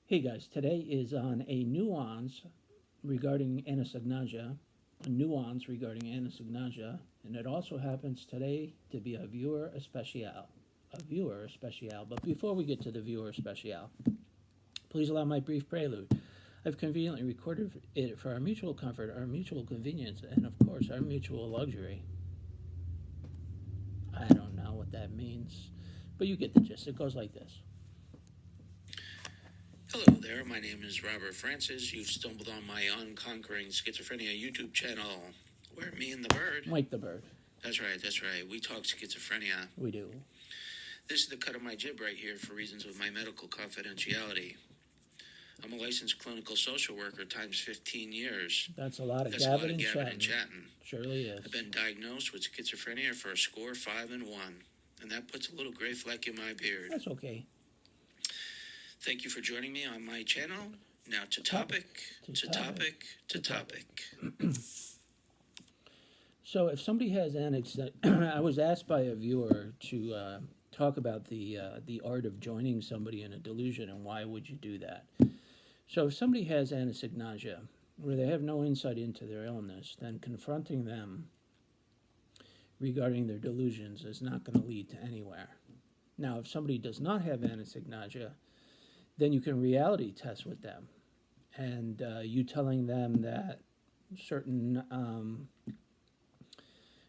Hey guys, today is on a nuance regarding anosognosia, and it also happens today to be a viewer especial. But before we get to the viewer especial, please allow my brief prelude. I've conveniently recorded it for our mutual comfort, our mutual convenience, and of course, our mutual luxury. I don't know what that means, but you get the gist. It goes like this. Hello there, my name is Robert Francis. You've stumbled on my Unconquering Schizophrenia YouTube channel, where me and the bird... Mike the Bird. That's right. We talk schizophrenia. We do. This is the cut of my jib right here for reasons of my medical confidentiality. I'm a licensed clinical social worker times 15 years. That's a lot of That's gabbing a lot of and gabbing and chatting. chatting. Surely is. I've been diagnosed with schizophrenia for a score 5 and 1, and that puts a little gray fleck in my beard. That's okay. Thank you for joining me on my channel. Now to topic. So if somebody has I was asked by a viewer to talk about the art of joining somebody in a delusion and why would you do that. So if somebody has anosognosia, where they have no insight into their illness, then confronting them regarding their delusions is not going to lead to anywhere. Now, if somebody does not have anosognosia, then you can reality test with them. And you telling them that certain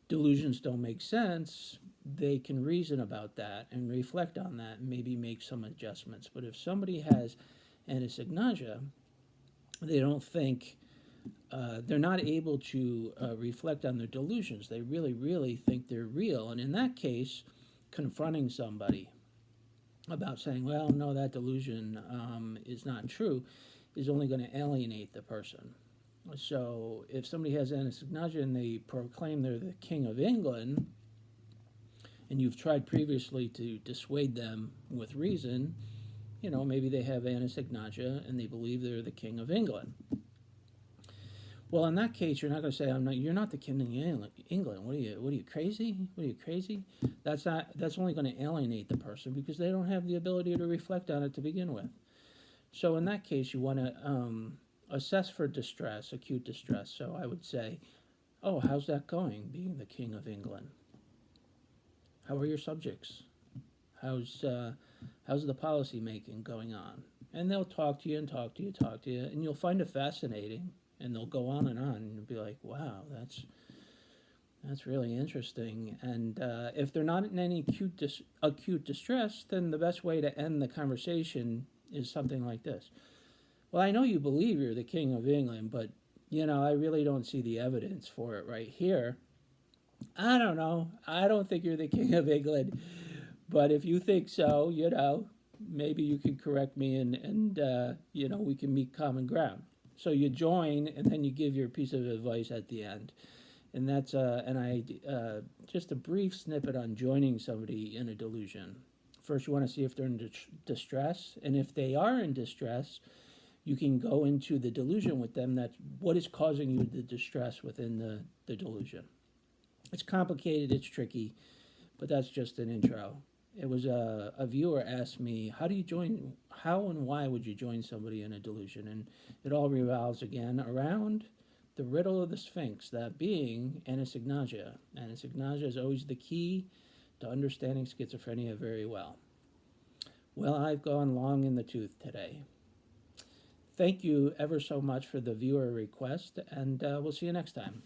delusions don't make sense, they can reason about that and reflect on that and maybe make some adjustments. But if somebody has anosognosia, they don't think, they're not able to reflect on their delusions. They really think they're real. And in that case, confronting somebody about saying, well, no, that delusion is not true, is only going to alienate the person. So if somebody has anosognosia and they proclaim they're the King of England, and you've tried previously to dissuade them with reason, maybe they have anosognosia and they believe they're the King of England. Well, in that case, you're not going to say, you're not the King of England. What are you crazy? That's only going to alienate the person because they don't have the ability to reflect on it to begin with. So in that case, you want to assess for distress, acute distress. So I would say, oh, how's that going, being the King of England? How are your subjects? How's the policy making going on? And they'll talk to you, and you'll find it fascinating. And they'll go on, and you'll be like, wow, that's really interesting. And if they're not in any acute distress, then the best way to end the conversation is something like this. Well, I know you believe you're the King of England, but, I really don't see the evidence for it right here. I don't know. I don't think you're the King of England. But if you think so, maybe you can correct me and we can meet common ground. So you join, and then you give your piece of advice at the end. And that's just a brief snippet on joining somebody in a delusion. First, you want to see if they're in distress. And if they are in distress, you can go into the delusion with them. That's what is causing you the distress within the delusion. It's complicated, it's tricky, but that's just an intro. It was a viewer asked me, how and why would you join somebody in a delusion? And it all revolves again around the riddle of the Sphinx, that being anosognosia. Anosognosia is always the key to understanding schizophrenia very well. Well, I've gone long in the tooth today. Thank you ever so much for the viewer request, and we'll see you next time.